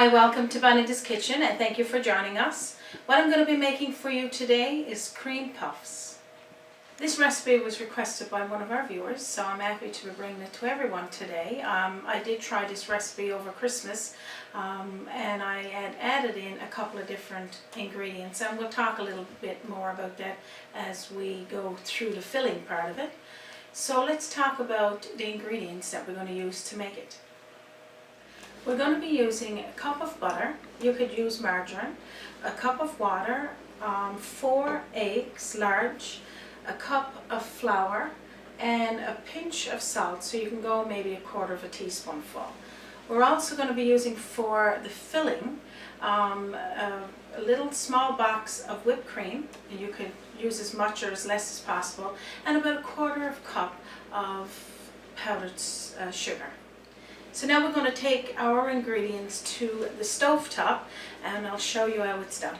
Hi, welcome to Bonita's Kitchen and thank you for joining us. What I'm going to be making for you today is cream puffs. This recipe was requested by one of our viewers, so I'm happy to be bringing it to everyone today. I did try this recipe over Christmas and I had added in a couple of different ingredients, and we'll talk a little bit more about that as we go through the filling part of it. So let's talk about the ingredients that we're going to use to make it. We're going to be using a cup of butter, you could use margarine, a cup of water, 4 eggs, large, a cup of flour, and a pinch of salt, so you can go maybe 1/4 teaspoonful. We're also going to be using for the filling a little small box of whipped cream, and you could use as much or as less as possible, and about 1/4 cup of powdered sugar. So now we're going to take our ingredients to the stove top and I'll show you how it's done.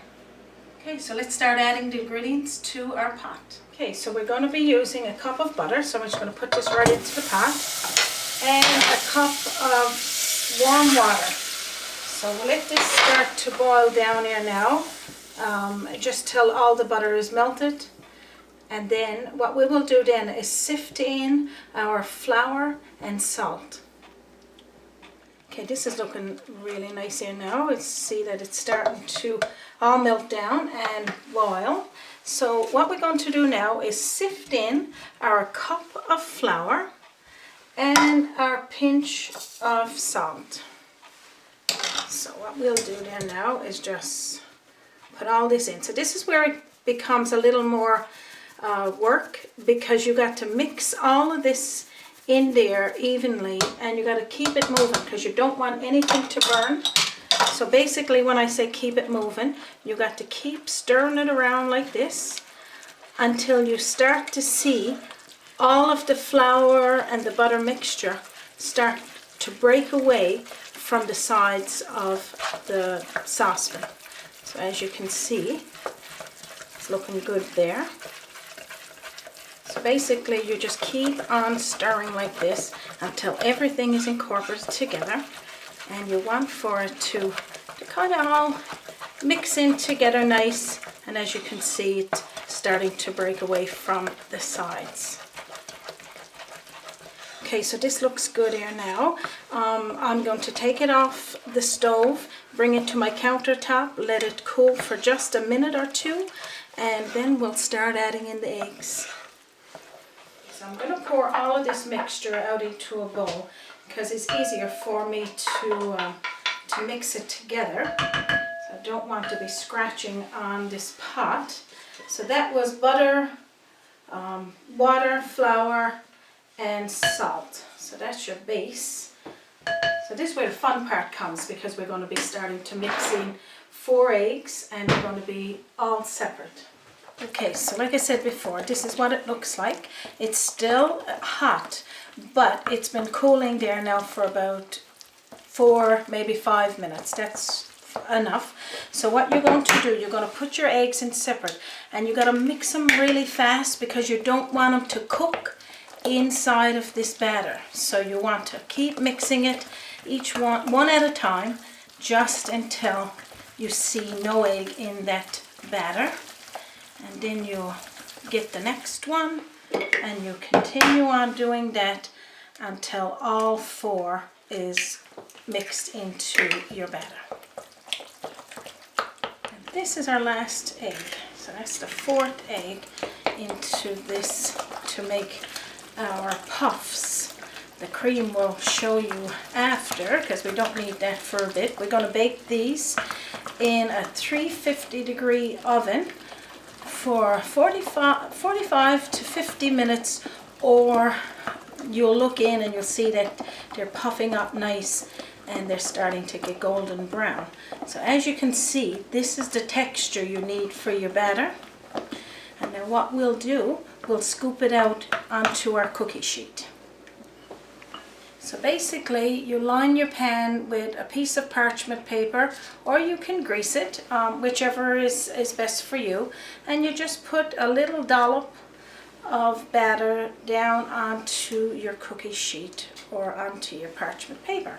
Okay, so let's start adding the ingredients to our pot. Okay, so we're going to be using a cup of butter, so I'm just going to put this right into the pot, and a cup of warm water. So we'll let this start to boil down here now, just till all the butter is melted. And then what we will do then is sift in our flour and salt. Okay, this is looking really nice here now. You see that it's starting to all melt down and boil. So what we're going to do now is sift in our cup of flour and our pinch of salt. So what we'll do then now is just put all this in. So this is where it becomes a little more work, because you got to mix all of this in there evenly, and you got to keep it moving because you don't want anything to burn. So basically when I say keep it moving, you got to keep stirring it around like this until you start to see all of the flour and the butter mixture start to break away from the sides of the saucepan. So as you can see, it's looking good there. So basically you just keep on stirring like this until everything is incorporated together, and you want for it to kind of all mix in together nice, and as you can see it's starting to break away from the sides. Okay, so this looks good here now. I'm going to take it off the stove, bring it to my countertop, let it cool for just a minute or two, and then we'll start adding in the eggs. So I'm going to pour all of this mixture out into a bowl because it's easier for me to mix it together. So I don't want to be scratching on this pot. So that was butter, water, flour, and salt. So that's your base. So this is where the fun part comes, because we're going to be starting to mix in 4 eggs and they're going to be all separate. Okay, so like I said before, this is what it looks like. It's still hot, but it's been cooling there now for about 4, maybe 5 minutes. That's enough. So what you're going to do, you're going to put your eggs in separate, and you got to mix them really fast because you don't want them to cook inside of this batter. So you want to keep mixing it, each one at a time, just until you see no egg in that batter. And then you get the next one, and you continue on doing that until all 4 is mixed into your batter. And this is our last egg. So that's the 4th egg into this to make our puffs. The cream will show you after, because we don't need that for a bit. We're going to bake these in a 350-degree oven for 45 to 50 minutes, or you'll look in and you'll see that they're puffing up nice and they're starting to get golden brown. So as you can see, this is the texture you need for your batter. And now what we'll do, we'll scoop it out onto our cookie sheet. So basically you line your pan with a piece of parchment paper, or you can grease it, whichever is best for you, and you just put a little dollop of batter down onto your cookie sheet or onto your parchment paper.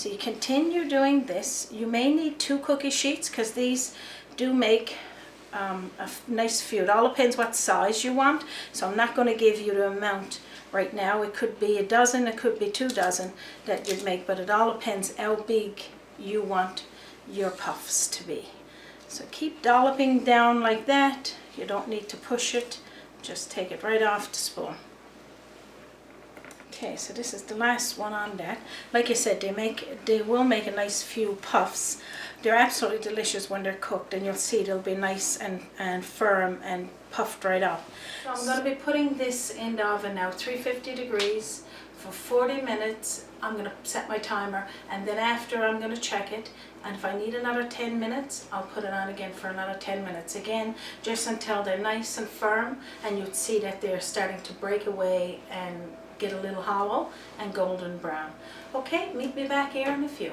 So you continue doing this. You may need 2 cookie sheets because these do make a nice few. It all depends what size you want, so I'm not going to give you the amount right now. It could be a dozen, it could be 2 dozen that you'd make, but it all depends how big you want your puffs to be. So keep dolloping down like that. You don't need to push it, just take it right off the spoon. Okay, so this is the last one on that. Like I said, they will make a nice few puffs. They're absolutely delicious when they're cooked, and you'll see they'll be nice and firm and puffed right up. So I'm going to be putting this in the oven now, 350 degrees for 40 minutes. I'm going to set my timer, and then after I'm going to check it, and if I need another 10 minutes, I'll put it on again for another 10 minutes. Again, just until they're nice and firm, and you'd see that they're starting to break away and get a little hollow and golden brown. Okay, meet me back here in a few.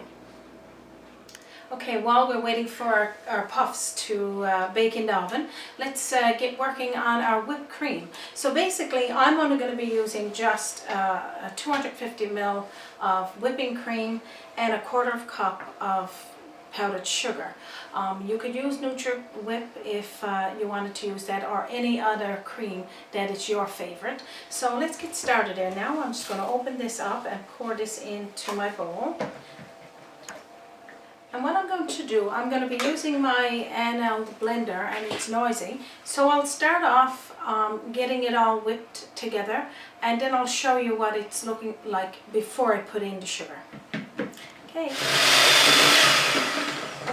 Okay, while we're waiting for our puffs to bake in the oven, let's get working on our whipped cream. So basically, I'm only going to be using just a 250 ml of whipping cream and a 1/4 cup of powdered sugar. You could use Nutri-Whip if you wanted to use that, or any other cream that is your favorite. So let's get started there now. I'm just going to open this up and pour this into my bowl. And what I'm going to do, I'm going to be using my handheld blender, and it's noisy. So I'll start off getting it all whipped together, and then I'll show you what it's looking like before I put in the sugar. Okay.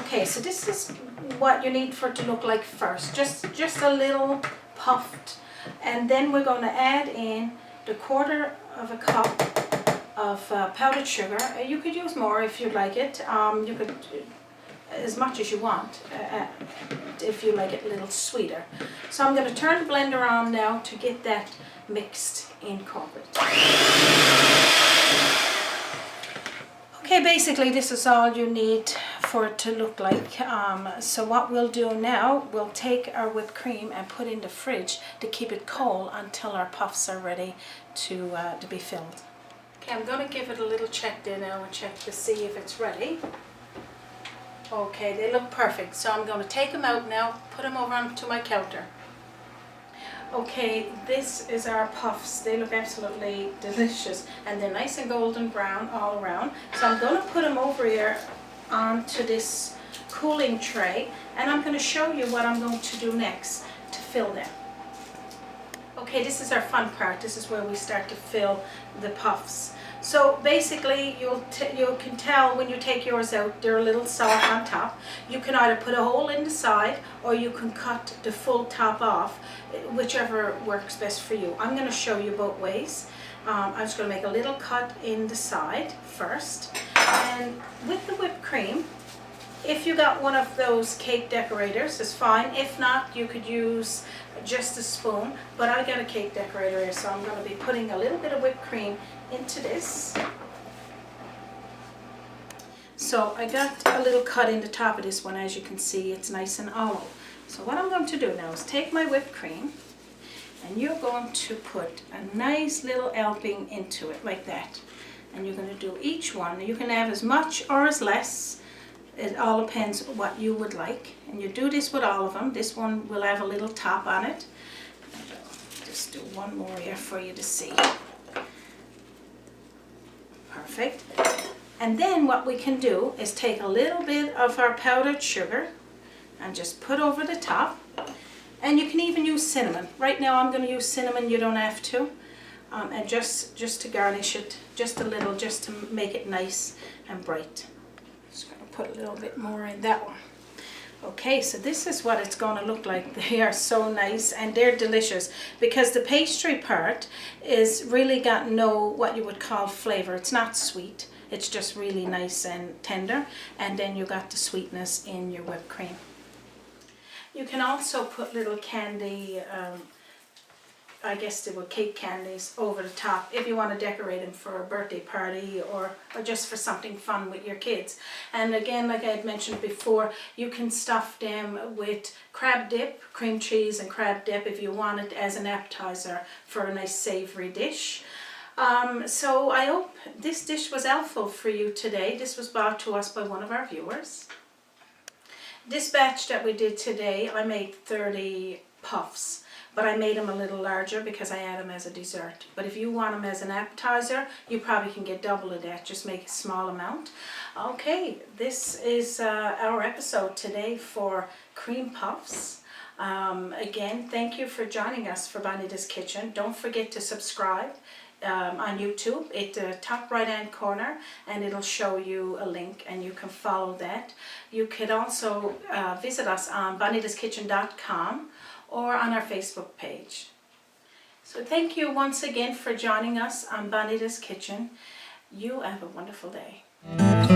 Okay, so this is what you need for it to look like first. Just a little puffed, and then we're going to add in the 1/4 cup of powdered sugar. You could use more if you'd like it. You could as much as you want if you like it a little sweeter. So I'm going to turn the blender on now to get that mixed incorporated. Okay, basically this is all you need for it to look like. So what we'll do now, we'll take our whipped cream and put in the fridge to keep it cold until our puffs are ready to be filled. Okay, I'm going to give it a little check there now and check to see if it's ready. Okay, they look perfect. So I'm going to take them out now, put them over onto my counter. Okay, this is our puffs. They look absolutely delicious, and they're nice and golden brown all around. So I'm going to put them over here onto this cooling tray, and I'm going to show you what I'm going to do next to fill them. Okay, this is our fun part. This is where we start to fill the puffs. So basically, you can tell when you take yours out, they're a little soft on top. You can either put a hole in the side, or you can cut the full top off, whichever works best for you. I'm going to show you both ways. I'm just going to make a little cut in the side first. And with the whipped cream, if you got one of those cake decorators, it's fine. If not, you could use just a spoon, but I got a cake decorator here, so I'm going to be putting a little bit of whipped cream into this. So I got a little cut in the top of this one. As you can see, it's nice and olive. So what I'm going to do now is take my whipped cream, and you're going to put a nice little helping into it like that. And you're going to do each one. You can have as much or as less. It all depends what you would like. And you do this with all of them. This one will have a little top on it. Just do one more here for you to see. Perfect. And then what we can do is take a little bit of our powdered sugar and just put over the top. And you can even use cinnamon. Right now I'm going to use cinnamon. You don't have to. And just to garnish it, just a little, just to make it nice and bright. Just going to put a little bit more in that one. Okay, so this is what it's going to look like. They are so nice, and they're delicious because the pastry part is really got no what you would call flavor. It's not sweet. It's just really nice and tender, and then you got the sweetness in your whipped cream. You can also put little candy, I guess they were cake candies, over the top if you want to decorate them for a birthday party or just for something fun with your kids. And again, like I had mentioned before, you can stuff them with crab dip, cream cheese and crab dip if you want it as an appetizer for a nice savory dish. So I hope this dish was helpful for you today. This was brought to us by one of our viewers. This batch that we did today, I made 30 puffs, but I made them a little larger because I had them as a dessert. But if you want them as an appetizer, you probably can get double of that. Just make a small amount. Okay, this is our episode today for cream puffs. Again, thank you for joining us for Bonita's Kitchen. Don't forget to subscribe on YouTube at the top right hand corner, and it'll show you a link and you can follow that. You could also visit us on bonitaskitchen.com or on our Facebook page. So thank you once again for joining us on Bonita's Kitchen. You have a wonderful day.